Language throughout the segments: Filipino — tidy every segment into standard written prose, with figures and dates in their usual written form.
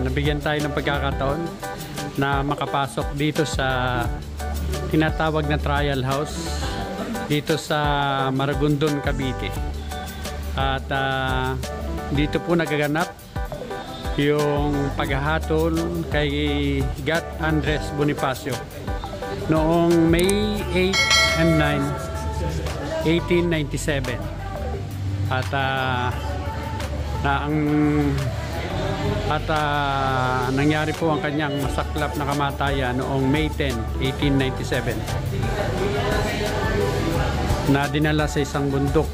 Nabigyan tayo ng pagkakataon na makapasok dito sa tinatawag na trial house dito sa Maragondon, Cavite. At dito po nagaganap yung paghahatol kay Gat Andres Bonifacio noong May 8 and 9, 1897. At nangyari po ang kanyang masaklap na kamatayan noong May 10, 1897 na dinala sa isang bundok.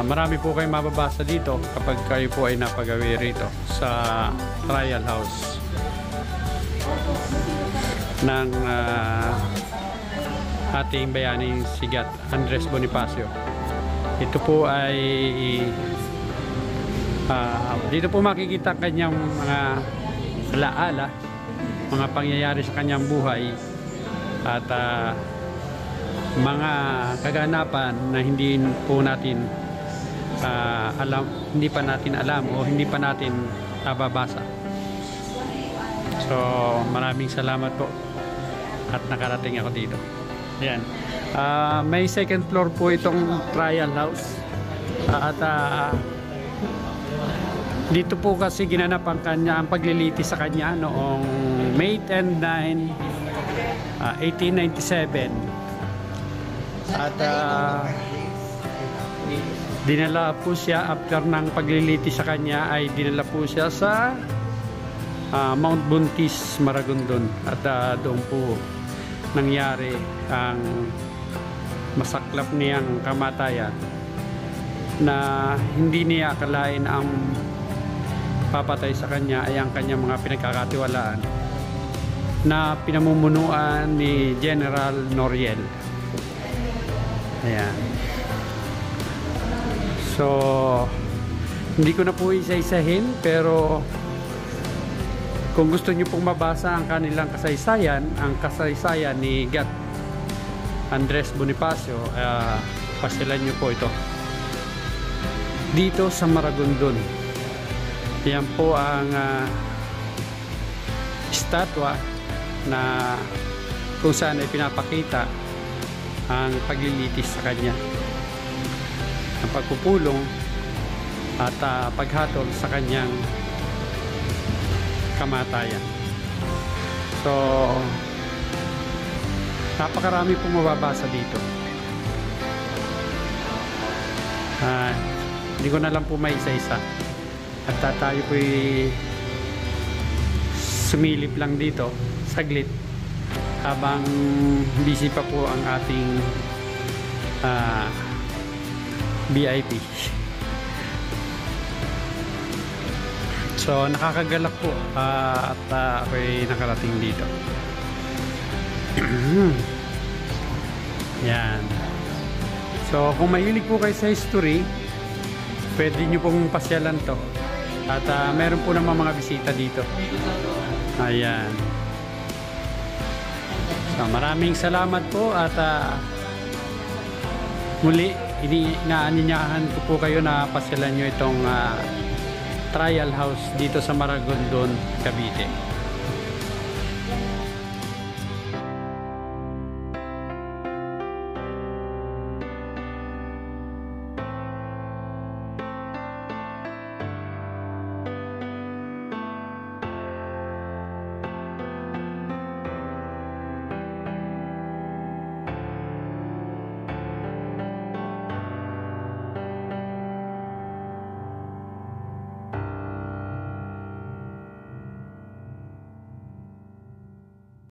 Marami po kayong mababasa dito kapag kayo po ay napagawi rito sa trial house ng ating bayaning si Gat Andres Bonifacio. Ito po ay dito po makikita kanyang mga alaala, mga pangyayari sa kanyang buhay at mga kaganapan na hindi po natin hindi pa natin alam o hindi pa natin nababasa. So maraming salamat po at nakarating ako dito. Ayan. May second floor po itong trial house at dito po kasi ginanap ang pagliliti sa kanya noong May 10, 9, 1897 at dinala po siya after ng pagliliti sa kanya ay dinala po siya sa Mount Buntis, Maragondon at doon po nangyari ang masaklap niyang kamatayan na hindi niya akalain ang papatay sa kanya ay ang kanyang mga pinagkakatiwalaan na pinamumunuan ni General Noriel. Ayan. So hindi ko na po isa-isahin, pero kung gusto nyo pong mabasa ang kanilang kasaysayan, ang kasaysayan ni Gat Andres Bonifacio, pasilan nyo po ito dito sa Maragondon. Yan po ang estatwa na kung saan ay pinapakita ang paglilitis sa kanya, ang pagpupulong at paghatol sa kanyang kamatayan. So napakarami pong mababasa dito. Hindi ko na lang po may isa-isa at tayo po'y sumilip lang dito saglit habang busy pa po ang ating VIP. So nakakagalak po at ako'y nakarating dito. Yan. So kung mahilig po kayo sa history, pwede nyo pong pasyalan to at meron po naman mga bisita dito. Ayan. So maraming salamat po at muli inaaninyahan ko po kayo na pasyalan nyo itong trial house dito sa Maragondon, Cavite.